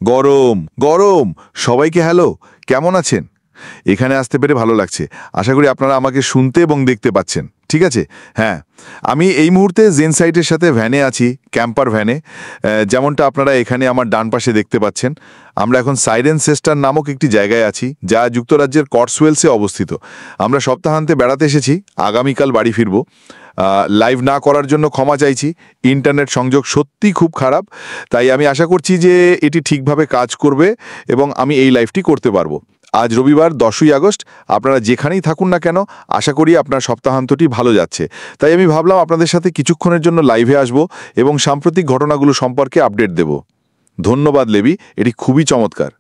গরম গরম। সবাইকে হ্যালো, কেমন আছেন? এখানে আসতে পেরে ভালো লাগছে। আশা করি আপনারা আমাকে শুনতে এবং দেখতে পাচ্ছেন। ঠিক আছে। হ্যাঁ, আমি এই মুহূর্তে জেন সাইটের সাথে ভ্যানে আছি, ক্যাম্পার ভ্যানে। যেমনটা আপনারা এখানে আমার ডান পাশে দেখতে পাচ্ছেন। আমরা এখন সাইরেনসেস্টার নামক একটি জায়গায় আছি, যা যুক্তরাজ্যের কটসওয়েলসে অবস্থিত। আমরা সপ্তাহান্তে বেড়াতে এসেছি, আগামীকাল বাড়ি ফিরব। লাইভ না করার জন্য ক্ষমা চাইছি। ইন্টারনেট সংযোগ সত্যিই খুব খারাপ, তাই আমি আশা করছি যে এটি ঠিকভাবে কাজ করবে এবং আমি এই লাইভটি করতে পারবো। আজ রবিবার 10ই আগস্ট। আপনারা যেখানেই থাকুন না কেন, আশা করি আপনার সপ্তাহান্তটি ভালো যাচ্ছে। তাই আমি ভাবলাম আপনাদের সাথে কিছুক্ষণের জন্য লাইভে আসব এবং সাম্প্রতিক ঘটনাগুলো সম্পর্কে আপডেট দেব। ধন্যবাদ লেবি, এটি খুবই চমৎকার।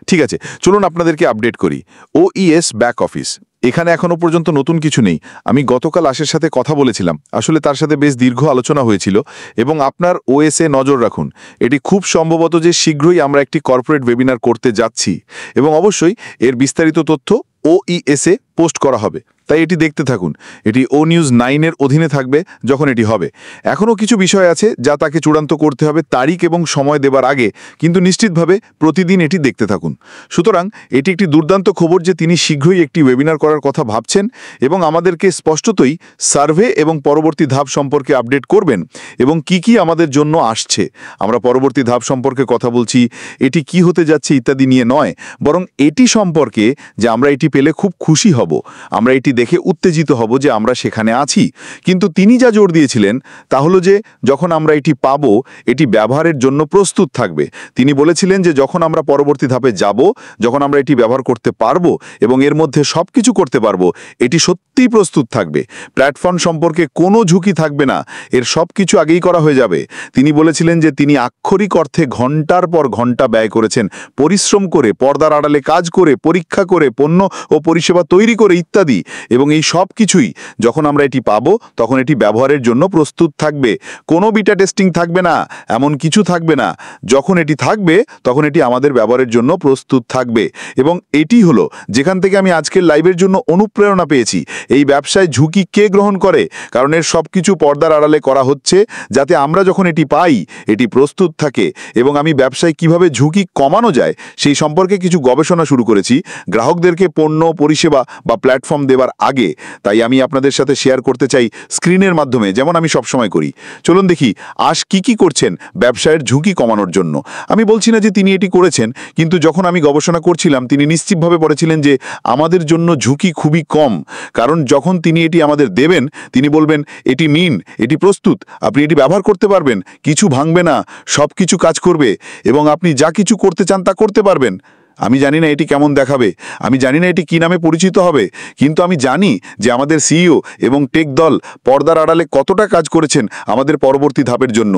ঠিক আছে, চলুন আপনাদেরকে আপডেট করি। ওইএস ব্যাক অফিস, এখানে এখনো পর্যন্ত নতুন কিছু নেই। আমি গতকাল আশের সাথে কথা বলেছিলাম, আসলে তার সাথে বেশ দীর্ঘ আলোচনা হয়েছিল। এবং আপনার ওএসএ নজর রাখুন, এটি খুব সম্ভবত যে শীঘ্রই আমরা একটি কর্পোরেট ওয়েবিনার করতে যাচ্ছি এবং অবশ্যই এর বিস্তারিত তথ্য ওইএসএ পোস্ট করা হবে, তাই এটি দেখতে থাকুন। এটি ও নিউজ 9-এর অধীনে থাকবে যখন এটি হবে। এখনও কিছু বিষয় আছে যা তাকে চূড়ান্ত করতে হবে তারিখ এবং সময় দেবার আগে, কিন্তু নিশ্চিতভাবে প্রতিদিন এটি দেখতে থাকুন। সুতরাং এটি একটি দুর্দান্ত খবর যে তিনি শীঘ্রই একটি ওয়েবিনার করার কথা ভাবছেন এবং আমাদেরকে স্পষ্টতই সার্ভে এবং পরবর্তী ধাপ সম্পর্কে আপডেট করবেন এবং কি কি আমাদের জন্য আসছে। আমরা পরবর্তী ধাপ সম্পর্কে কথা বলছি, এটি কি হতে যাচ্ছে ইত্যাদি নিয়ে নয়, বরং এটি সম্পর্কে যে আমরা এটি পেলে খুব খুশি হব, আমরা এটি দেখে উত্তেজিত হব যে আমরা সেখানে আছি। কিন্তু তিনি যা জোর দিয়েছিলেন তা হলো যে যখন আমরা এটি পাবো, এটি ব্যবহারের জন্য প্রস্তুত থাকবে। তিনি বলেছিলেন যে যখন আমরা পরবর্তী ধাপে যাব, যখন আমরা এটি ব্যবহার করতে পারবো এবং এর মধ্যে সব কিছু করতে পারবো, এটি সত্যিই প্রস্তুত থাকবে। প্ল্যাটফর্ম সম্পর্কে কোনো ঝুঁকি থাকবে না, এর সব কিছু আগেই করা হয়ে যাবে। তিনি বলেছিলেন যে তিনি আক্ষরিক অর্থে ঘন্টার পর ঘন্টা ব্যয় করেছেন, পরিশ্রম করে, পর্দার আড়ালে কাজ করে, পরীক্ষা করে, পণ্য ও পরিষেবা তৈরি করে ইত্যাদি। এবং এই সব কিছুই যখন আমরা এটি পাবো, তখন এটি ব্যবহারের জন্য প্রস্তুত থাকবে। কোনো বিটা টেস্টিং থাকবে না, এমন কিছু থাকবে না। যখন এটি থাকবে, তখন এটি আমাদের ব্যবহারের জন্য প্রস্তুত থাকবে। এবং এটি হলো যেখান থেকে আমি আজকের লাইভের জন্য অনুপ্রেরণা পেয়েছি। এই ব্যবসায় ঝুঁকি কে গ্রহণ করে? কারণ এর সব কিছু পর্দার আড়ালে করা হচ্ছে, যাতে আমরা যখন এটি পাই, এটি প্রস্তুত থাকে। এবং আমি ব্যবসায় কিভাবে ঝুঁকি কমানো যায় সেই সম্পর্কে কিছু গবেষণা শুরু করেছি গ্রাহকদেরকে পণ্য, পরিষেবা বা প্ল্যাটফর্ম দেবার আগে। তাই আমি আপনাদের সাথে শেয়ার করতে চাই স্ক্রিনের মাধ্যমে, যেমন আমি সবসময় করি। চলুন দেখি আজ কি করছেন ব্যবসায়ের ঝুঁকি কমানোর জন্য। আমি বলছি না যে তিনি এটি করেছেন, কিন্তু যখন আমি গবেষণা করছিলাম তিনি নিশ্চিতভাবে বলেছিলেন যে আমাদের জন্য ঝুঁকি খুবই কম। কারণ যখন তিনি এটি আমাদের দেবেন, তিনি বলবেন এটি নিন, এটি প্রস্তুত, আপনি এটি ব্যবহার করতে পারবেন, কিছু ভাঙবে না, সব কিছু কাজ করবে এবং আপনি যা কিছু করতে চান তা করতে পারবেন। আমি জানি না এটি কেমন দেখাবে, আমি জানি না এটি কী নামে পরিচিত হবে, কিন্তু আমি জানি যে আমাদের সিইও এবং টেক দল পর্দার আড়ালে কতটা কাজ করেছেন আমাদের পরবর্তী ধাপের জন্য।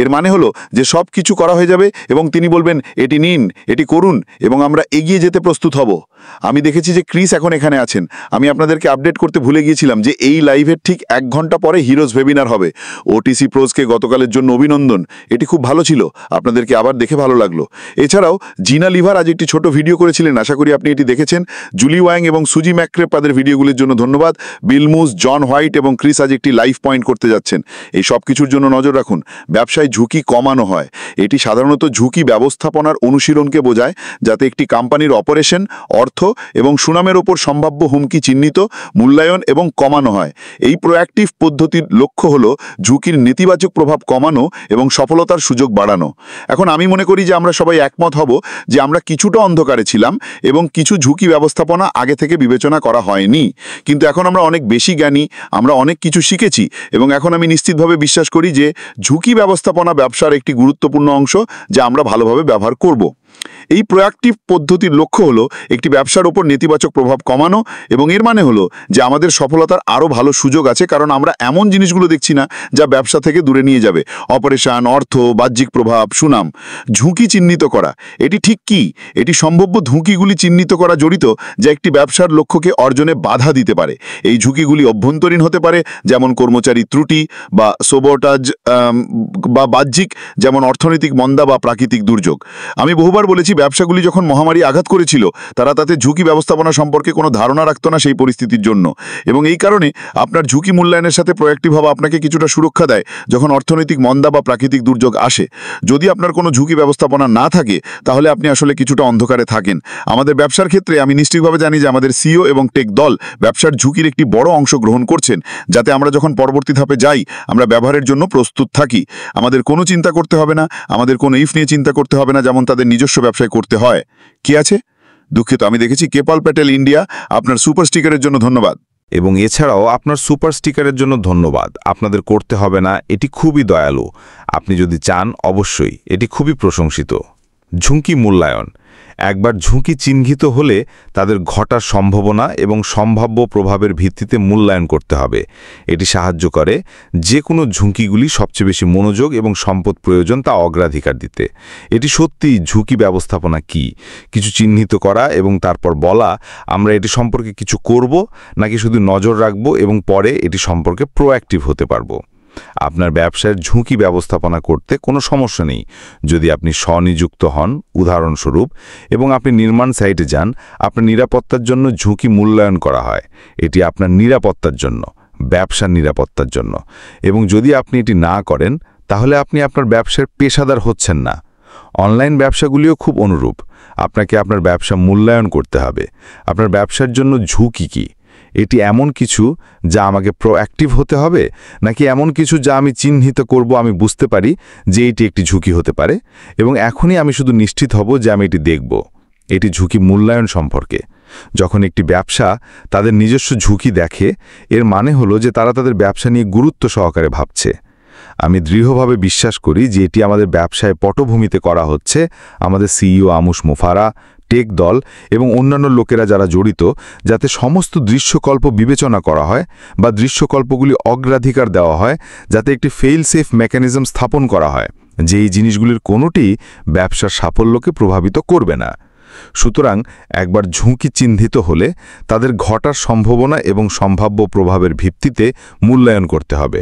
এর মানে হলো যে সব কিছু করা হয়ে যাবে এবং তিনি বলবেন এটি নিন, এটি করুন এবং আমরা এগিয়ে যেতে প্রস্তুত হব। আমি দেখেছি যে ক্রিস এখন এখানে আছেন। আমি আপনাদেরকে আপডেট করতে ভুলে গিয়েছিলাম যে এই লাইভের ঠিক 1 ঘন্টা পরে হিরোজ ওয়েবিনার হবে। ওটিসি প্রোজকে গতকালের জন্য অভিনন্দন, এটি খুব ভালো ছিল, আপনাদেরকে আবার দেখে ভালো লাগলো। এছাড়াও জিনা লিভার আজ একটি ছোট ভিডিও করেছিলেন, আশা করি আপনি এটি দেখেছেন। জুলি ওয়াং এবং সুজি ম্যাক্রেপ তাদের ভিডিওগুলির জন্য ধন্যবাদ। বিল মুস, জন হোয়াইট এবং ক্রিস আজ একটি লাইভ পয়েন্ট করতে যাচ্ছেন। এই সব কিছুর জন্য নজর রাখুন। ব্যবসায় ঝুঁকি কমানো হয়, এটি সাধারণত ঝুঁকি ব্যবস্থাপনার অনুশীলনকে বোঝায়, যাতে একটি কোম্পানির অপারেশন, অর্থ এবং সুনামের ওপর সম্ভাব্য হুমকি চিহ্নিত, মূল্যায়ন এবং কমানো হয়। এই প্রোঅ্যাক্টিভ পদ্ধতির লক্ষ্য হলো ঝুঁকির নেতিবাচক প্রভাব কমানো এবং সফলতার সুযোগ বাড়ানো। এখন আমি মনে করি যে আমরা সবাই একমত হব যে আমরা কিছুটা অন্ধকারে ছিলাম এবং কিছু ঝুঁকি ব্যবস্থাপনা আগে থেকে বিবেচনা করা হয়নি, কিন্তু এখন আমরা অনেক বেশি জ্ঞানী, আমরা অনেক কিছু শিখেছি এবং এখন আমি নিশ্চিতভাবে বিশ্বাস করি যে ঝুঁকি ব্যবস্থাপনা ব্যবসার একটি গুরুত্বপূর্ণ অংশ যা আমরা ভালোভাবে ব্যবহার করব। এই প্রোঅ্যাক্টিভ পদ্ধতির লক্ষ্য হলো একটি ব্যবসার ওপর নেতিবাচক প্রভাব কমানো এবং এর মানে হলো যে আমাদের সফলতার আরও ভালো সুযোগ আছে, কারণ আমরা এমন জিনিসগুলো দেখছি না যা ব্যবসা থেকে দূরে নিয়ে যাবে। অপারেশন, অর্থ, বাহ্যিক প্রভাব, সুনাম। ঝুঁকি চিহ্নিত করা, এটি ঠিক কি? এটি সম্ভাব্য ঝুঁকিগুলি চিহ্নিত করা জড়িত যা একটি ব্যবসার লক্ষ্যকে অর্জনে বাধা দিতে পারে। এই ঝুঁকিগুলি অভ্যন্তরীণ হতে পারে, যেমন কর্মচারী ত্রুটি বা সোবোটাজ, বা বাহ্যিক, যেমন অর্থনৈতিক মন্দা বা প্রাকৃতিক দুর্যোগ। আমি বহুবার বহুবার বলেছি, ব্যবসাগুলি যখন মহামারী আঘাত করেছিল তারা তাতে ঝুঁকি ব্যবস্থাপনা সম্পর্কে কোনো ধারণা রাখত না সেই পরিস্থিতির জন্য, এবং এই কারণে আপনার ঝুঁকি মূল্যায়নের সাথে প্রোঅ্যাক্টিভ হওয়া আপনাকে কিছুটা সুরক্ষা দেয় যখন অর্থনৈতিক মন্দা বা প্রাকৃতিক দুর্যোগ আসে। যদি আপনার কোনো ঝুঁকি ব্যবস্থাপনা না থাকে তাহলে আপনি আসলে কিছুটা অন্ধকারে থাকেন। আমাদের ব্যবসার ক্ষেত্রে আমি নিশ্চিতভাবে জানি যে আমাদের সিইও এবং টেক দল ব্যবসার ঝুঁকির একটি বড় অংশ গ্রহণ করছেন, যাতে আমরা যখন পরবর্তী ধাপে যাই আমরা ব্যবহারের জন্য প্রস্তুত থাকি। আমাদের কোনো চিন্তা করতে হবে না, আমাদের কোনো ইফ নিয়ে চিন্তা করতে হবে না, যেমন তাদের নিজস্ব ব্যবসায় করতে হয়। কি আছে? দুঃখিত, আমি দেখেছি কেপাল প্যাটেল ইন্ডিয়া, আপনার সুপার স্টিকারের জন্য ধন্যবাদ। এবং এছাড়াও আপনার সুপার স্টিকারের জন্য ধন্যবাদ। আপনাদের করতে হবে না, এটি খুবই দয়ালু। আপনি যদি চান অবশ্যই, এটি খুবই প্রশংসিত। ঝুঁকি মূল্যায়ন। একবার ঝুঁকি চিহ্নিত হলে তাদের ঘটার সম্ভাবনা এবং সম্ভাব্য প্রভাবের ভিত্তিতে মূল্যায়ন করতে হবে। এটি সাহায্য করে যে কোনো ঝুঁকিগুলি সবচেয়ে বেশি মনোযোগ এবং সম্পদ প্রয়োজন তা অগ্রাধিকার দিতে। এটি সত্যিই ঝুঁকি ব্যবস্থাপনা কি কিছু চিহ্নিত করা এবং তারপর বলা আমরা এটি সম্পর্কে কিছু করব নাকি শুধু নজর রাখব এবং পরে এটি সম্পর্কে প্রোঅ্যাক্টিভ হতে পারব। আপনার ব্যবসার ঝুঁকি ব্যবস্থাপনা করতে কোনো সমস্যা নেই যদি আপনি স্বনিযুক্ত হন, উদাহরণস্বরূপ, এবং আপনি নির্মাণ সাইটে যান। আপনার নিরাপত্তার জন্য ঝুঁকি মূল্যায়ন করা হয়। এটি আপনার নিরাপত্তার জন্য, ব্যবসার নিরাপত্তার জন্য। এবং যদি আপনি এটি না করেন তাহলে আপনি আপনার ব্যবসার পেশাদার হচ্ছেন না। অনলাইন ব্যবসাগুলিও খুব অনুরূপ। আপনাকে আপনার ব্যবসা মূল্যায়ন করতে হবে। আপনার ব্যবসার জন্য ঝুঁকি কী? এটি এমন কিছু যা আমাকে প্রোঅ্যাক্টিভ হতে হবে নাকি এমন কিছু যা আমি চিহ্নিত করব, আমি বুঝতে পারি যে এটি একটি ঝুঁকি হতে পারে এবং এখনই আমি শুধু নিশ্চিত হব যে আমি এটি দেখব। এটি ঝুঁকি মূল্যায়ন সম্পর্কে। যখন একটি ব্যবসা তাদের নিজস্ব ঝুঁকি দেখে, এর মানে হলো যে তারা তাদের ব্যবসা নিয়ে গুরুত্ব সহকারে ভাবছে। আমি দৃঢ়ভাবে বিশ্বাস করি যে এটি আমাদের ব্যবসায় পটভূমিতে করা হচ্ছে। আমাদের সিইও আমুশ মুফারা, টেক দল এবং অন্যান্য লোকেরা যারা জড়িত, যাতে সমস্ত দৃশ্যকল্প বিবেচনা করা হয় বা দৃশ্যকল্পগুলি অগ্রাধিকার দেওয়া হয়, যাতে একটি ফেইল সেফ মেকানিজম স্থাপন করা হয় যে এই জিনিসগুলির কোনোটি ব্যবসার সাফল্যকে প্রভাবিত করবে না। সুতরাং একবার ঝুঁকি চিহ্নিত হলে তাদের ঘটার সম্ভাবনা এবং সম্ভাব্য প্রভাবের ভিত্তিতে মূল্যায়ন করতে হবে।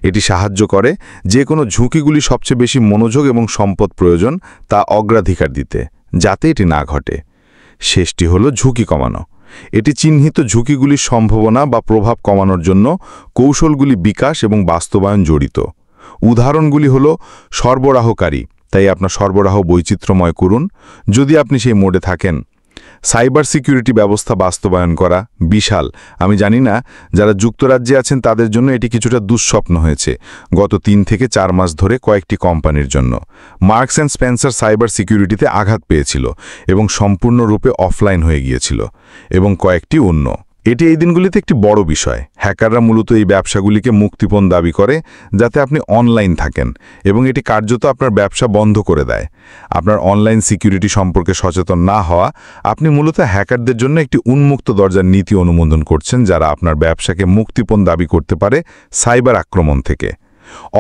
এটি সাহায্য করে যে কোনো ঝুঁকিগুলি সবচেয়ে বেশি মনোযোগ এবং সম্পদ প্রয়োজন তা অগ্রাধিকার দিতে, যাতে এটি না ঘটে। শেষটি হল ঝুঁকি কমানো। এটি চিহ্নিত ঝুঁকিগুলির সম্ভাবনা বা প্রভাব কমানোর জন্য কৌশলগুলি বিকাশ এবং বাস্তবায়ন জড়িত। উদাহরণগুলি হল সরবরাহকারী, তাই আপনার সরবরাহ বৈচিত্র্যময় করুন যদি আপনি সেই মোডে থাকেন। সাইবার সিকিউরিটি ব্যবস্থা বাস্তবায়ন করা বিশাল। আমি জানি না যারা যুক্তরাজ্যে আছেন তাদের জন্য এটি কিছুটা দুঃস্বপ্ন হয়েছে গত 3 থেকে 4 মাস ধরে কয়েকটি কোম্পানির জন্য। মার্কস অ্যান্ড স্পেন্সার সাইবার সিকিউরিটিতে আঘাত পেয়েছিল এবং সম্পূর্ণরূপে অফলাইন হয়ে গিয়েছিল, এবং কয়েকটি অন্য। এটি এই দিনগুলিতে একটি বড় বিষয়। হ্যাকাররা মূলত এই ব্যবসাগুলিকে মুক্তিপণ দাবি করে যাতে আপনি অনলাইন থাকেন, এবং এটি কার্যত আপনার ব্যবসা বন্ধ করে দেয়। আপনার অনলাইন সিকিউরিটি সম্পর্কে সচেতন না হওয়া, আপনি মূলত হ্যাকারদের জন্য একটি উন্মুক্ত দরজার নীতি অনুমোদন করছেন যারা আপনার ব্যবসাকে মুক্তিপণ দাবি করতে পারে সাইবার আক্রমণ থেকে।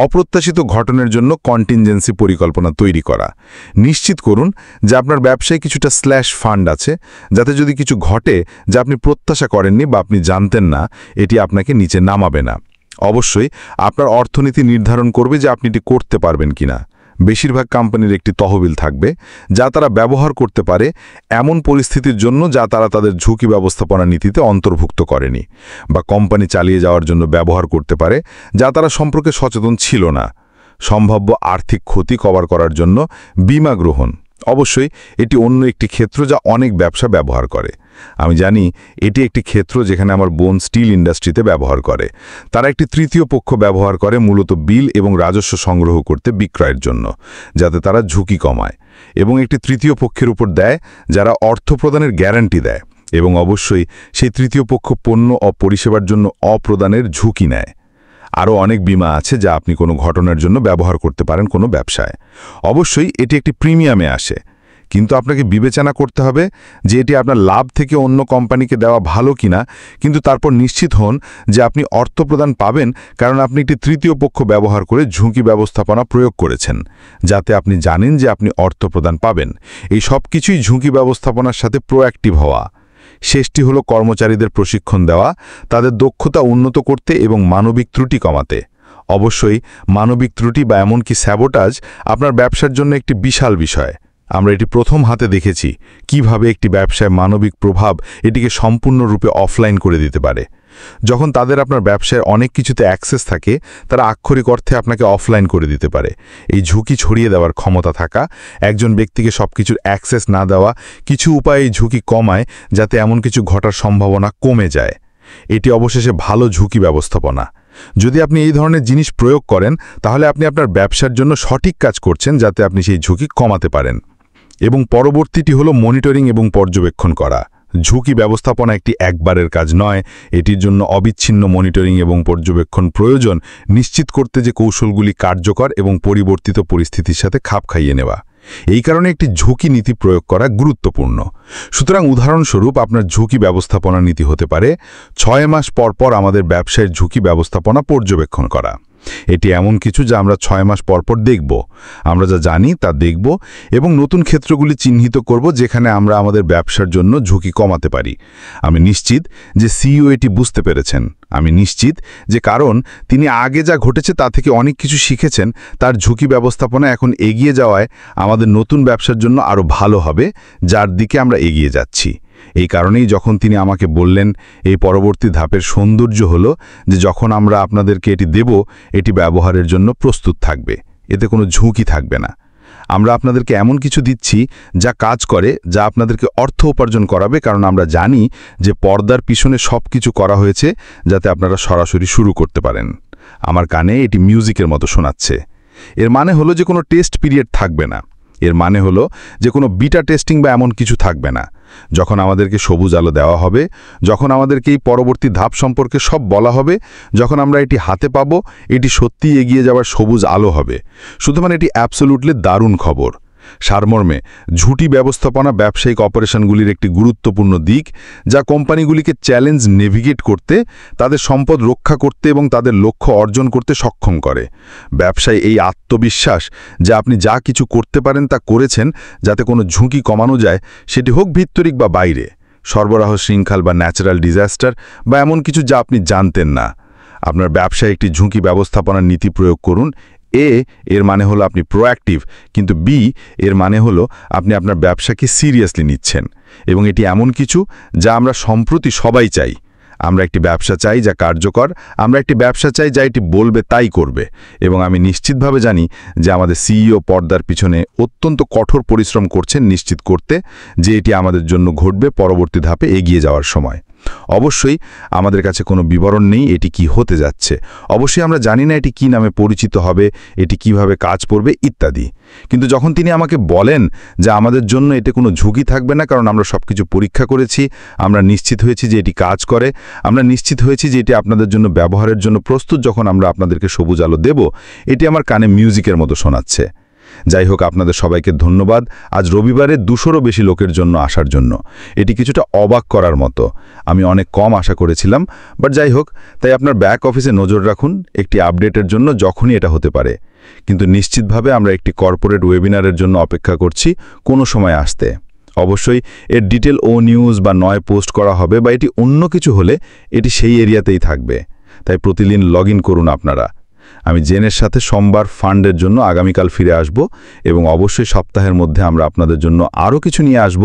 অপ্রত্যাশিত ঘটনার জন্য কন্টিনজেন্সি পরিকল্পনা তৈরি করা। নিশ্চিত করুন যে আপনার ব্যবসায় কিছুটা স্ল্যাশ ফান্ড আছে, যাতে যদি কিছু ঘটে যা আপনি প্রত্যাশা করেননি বা আপনি জানতেন না, এটি আপনাকে নিচে নামাবে না। অবশ্যই আপনার অর্থনীতি নির্ধারণ করবে যে আপনি এটি করতে পারবেন কিনা। বেশিরভাগ কোম্পানির একটি তহবিল থাকবে যা তারা ব্যবহার করতে পারে এমন পরিস্থিতির জন্য যা তারা তাদের ঝুঁকি ব্যবস্থাপনা নীতিতে অন্তর্ভুক্ত করেনি, বা কোম্পানি চালিয়ে যাওয়ার জন্য ব্যবহার করতে পারে যা তারা সম্পর্কে সচেতন ছিল না। সম্ভাব্য আর্থিক ক্ষতি কভার করার জন্য বীমা গ্রহণ। অবশ্যই এটি অন্য একটি ক্ষেত্র যা অনেক ব্যবসা ব্যবহার করে। আমি জানি এটি একটি ক্ষেত্র যেখানে আমার বোন স্টিল ইন্ডাস্ট্রিতে ব্যবহার করে। তারা একটি তৃতীয় পক্ষ ব্যবহার করে মূলত বিল এবং রাজস্ব সংগ্রহ করতে বিক্রয়ের জন্য, যাতে তারা ঝুঁকি কমায়, এবং একটি তৃতীয় পক্ষের উপর দেয় যারা অর্থ প্রদানের গ্যারান্টি দেয়, এবং অবশ্যই সেই তৃতীয় পক্ষ পণ্য ও পরিষেবার জন্য অপ্রদানের ঝুঁকি নেয়। আরও অনেক বীমা আছে যা আপনি কোনো ঘটনার জন্য ব্যবহার করতে পারেন কোনো ব্যবসায়। অবশ্যই এটি একটি প্রিমিয়ামে আসে, কিন্তু আপনাকে বিবেচনা করতে হবে যে এটি আপনার লাভ থেকে অন্য কোম্পানিকে দেওয়া ভালো কিনা, কিন্তু তারপর নিশ্চিত হন যে আপনি অর্থ প্রদান পাবেন, কারণ আপনি একটি তৃতীয় পক্ষ ব্যবহার করে ঝুঁকি ব্যবস্থাপনা প্রয়োগ করেছেন, যাতে আপনি জানেন যে আপনি অর্থ প্রদান পাবেন। এই সব কিছুই ঝুঁকি ব্যবস্থাপনার সাথে প্রোঅ্যাক্টিভ হওয়া। শেষটি হলো কর্মচারীদের প্রশিক্ষণ দেওয়া, তাদের দক্ষতা উন্নত করতে এবং মানবিক ত্রুটি কমাতে। অবশ্যই মানবিক ত্রুটি বা এমনকি স্যাবোটাজ আপনার ব্যবসার জন্য একটি বিশাল বিষয়। আমরা এটি প্রথম হাতে দেখেছি কিভাবে একটি ব্যবসায় মানবিক প্রভাব এটিকে সম্পূর্ণরূপে অফলাইন করে দিতে পারে। যখন তাদের আপনার ব্যবসায় অনেক কিছুতে অ্যাক্সেস থাকে, তারা আক্ষরিক অর্থে আপনাকে অফলাইন করে দিতে পারে। এই ঝুঁকি ছড়িয়ে দেওয়ার ক্ষমতা থাকা, একজন ব্যক্তিকে সবকিছুর অ্যাক্সেস না দেওয়া, কিছু উপায়ে এই ঝুঁকি কমায় যাতে এমন কিছু ঘটার সম্ভাবনা কমে যায়। এটি অবশেষে ভালো ঝুঁকি ব্যবস্থাপনা। যদি আপনি এই ধরনের জিনিস প্রয়োগ করেন, তাহলে আপনি আপনার ব্যবসার জন্য সঠিক কাজ করছেন যাতে আপনি সেই ঝুঁকি কমাতে পারেন। এবং পরবর্তীটি হলো মনিটরিং এবং পর্যবেক্ষণ করা। ঝুঁকি ব্যবস্থাপনা একটি একবারের কাজ নয়, এটির জন্য অবিচ্ছিন্ন মনিটরিং এবং পর্যবেক্ষণ প্রয়োজন, নিশ্চিত করতে যে কৌশলগুলি কার্যকর এবং পরিবর্তিত পরিস্থিতির সাথে খাপ খাইয়ে নেওয়া। এই কারণে একটি ঝুঁকি নীতি প্রয়োগ করা গুরুত্বপূর্ণ। সুতরাং উদাহরণস্বরূপ আপনার ঝুঁকি ব্যবস্থাপনা নীতি হতে পারে 6 মাস পর পর আমাদের ব্যবসায়ের ঝুঁকি ব্যবস্থাপনা পর্যবেক্ষণ করা। এটি এমন কিছু যা আমরা 6 মাস পর পর দেখব, আমরা যা জানি তা দেখব এবং নতুন ক্ষেত্রগুলি চিহ্নিত করব যেখানে আমরা আমাদের ব্যবসার জন্য ঝুঁকি কমাতে পারি। আমি নিশ্চিত যে সিইও এটি বুঝতে পেরেছেন। আমি নিশ্চিত যে কারণ তিনি আগে যা ঘটেছে তা থেকে অনেক কিছু শিখেছেন, তার ঝুঁকি ব্যবস্থাপনা এখন এগিয়ে যাওয়ায় আমাদের নতুন ব্যবসার জন্য আরও ভালো হবে, যার দিকে আমরা এগিয়ে যাচ্ছি। এই কারণেই যখন তিনি আমাকে বললেন, এই পরবর্তী ধাপের সৌন্দর্য হলো যে যখন আমরা আপনাদেরকে এটি দেব, এটি ব্যবহারের জন্য প্রস্তুত থাকবে, এতে কোনো ঝুঁকি থাকবে না। আমরা আপনাদেরকে এমন কিছু দিচ্ছি যা কাজ করে, যা আপনাদেরকে অর্থ উপার্জন করাবে, কারণ আমরা জানি যে পর্দার পিছনে সব কিছু করা হয়েছে যাতে আপনারা সরাসরি শুরু করতে পারেন। আমার কানে এটি মিউজিকের মতো শোনাচ্ছে। এর মানে হলো যে কোনো টেস্ট পিরিয়ড থাকবে না। এর মানে হলো যে কোনো বিটা টেস্টিং বা এমন কিছু থাকবে না। যখন আমাদেরকে সবুজ আলো দেওয়া হবে, যখন আমাদেরকে এই পরবর্তী ধাপ সম্পর্কে সব বলা হবে, যখন আমরা এটি হাতে পাবো, এটি সত্যিই এগিয়ে যাওয়ার সবুজ আলো হবে। শুধুমাত্র এটি অ্যাবসোলুটলি দারুণ খবর। সারমর্মে, ঝুঁকি ব্যবস্থাপনা ব্যবসায়িক অপারেশনগুলির একটি গুরুত্বপূর্ণ দিক, যা কোম্পানিগুলিকে চ্যালেঞ্জ নেভিগেট করতে, তাদের সম্পদ রক্ষা করতে এবং তাদের লক্ষ্য অর্জন করতে সক্ষম করে। ব্যবসায় এই আত্মবিশ্বাস যে আপনি যা কিছু করতে পারেন তা করেছেন যাতে কোনো ঝুঁকি কমানো যায়, সেটি হোক ভিতরিক বা বাইরে, সরবরাহ শৃঙ্খল বা ন্যাচারাল ডিজাস্টার বা এমন কিছু যা আপনি জানতেন না। আপনার ব্যবসায় একটি ঝুঁকি ব্যবস্থাপনার নীতি প্রয়োগ করুন। এর মানে হলো আপনি প্রোঅ্যাক্টিভ, কিন্তু বি এর মানে হলো আপনি আপনার ব্যবসাকে সিরিয়াসলি নিচ্ছেন। এবং এটি এমন কিছু যা আমরা সম্প্রতি সবাই চাই। আমরা একটি ব্যবসা চাই যা কার্যকর, আমরা একটি ব্যবসা চাই যা এটি বলবে তাই করবে। এবং আমি নিশ্চিতভাবে জানি যে আমাদের সিইও পর্দার পিছনে অত্যন্ত কঠোর পরিশ্রম করছেন নিশ্চিত করতে যে এটি আমাদের জন্য ঘটবে পরবর্তী ধাপে এগিয়ে যাওয়ার সময়। অবশ্যই আমাদের কাছে কোনো বিবরণ নেই এটি কি হতে যাচ্ছে। অবশ্যই আমরা জানি না এটি কি নামে পরিচিত হবে, এটি কিভাবে কাজ করবে ইত্যাদি। কিন্তু যখন তিনি আমাকে বলেন যে আমাদের জন্য এতে কোনো ঝুঁকি থাকবে না, কারণ আমরা সবকিছু পরীক্ষা করেছি, আমরা নিশ্চিত হয়েছি যে এটি কাজ করে, আমরা নিশ্চিত হয়েছি যে এটি আপনাদের জন্য ব্যবহারের জন্য প্রস্তুত, যখন আমরা আপনাদেরকে সবুজ আলো দেব, এটি আমার কানে মিউজিকের মতো শোনাচ্ছে। যাই হোক, আপনাদের সবাইকে ধন্যবাদ আজ রবিবারে 200-রও বেশি লোকের জন্য আসার জন্য। এটি কিছুটা অবাক করার মতো। আমি অনেক কম আশা করেছিলাম, বাট যাই হোক, তাই আপনার ব্যাক অফিসে নজর রাখুন একটি আপডেটের জন্য যখনই এটা হতে পারে। কিন্তু নিশ্চিতভাবে আমরা একটি কর্পোরেট ওয়েবিনারের জন্য অপেক্ষা করছি কোনো সময় আসতে। অবশ্যই এর ডিটেল নিউজ বা নয় পোস্ট করা হবে, বা এটি অন্য কিছু হলে এটি সেই এরিয়াতেই থাকবে। তাই প্রতিদিন লগ ইন করুন আপনারা। আমি জেনের সাথে সোমবার ফান্ডের জন্য আগামীকাল ফিরে আসব এবং অবশ্যই সপ্তাহের মধ্যে আমরা আপনাদের জন্য আরও কিছু নিয়ে আসব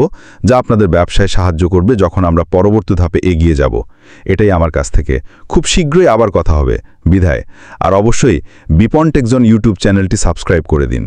যা আপনাদের ব্যবসায় সাহায্য করবে যখন আমরা পরবর্তী ধাপে এগিয়ে যাব। এটাই আমার কাছ থেকে। খুব শীঘ্রই আবার কথা হবে। বিদায়। আর অবশ্যই বিপন টেকজন ইউটিউব চ্যানেলটি সাবস্ক্রাইব করে দিন।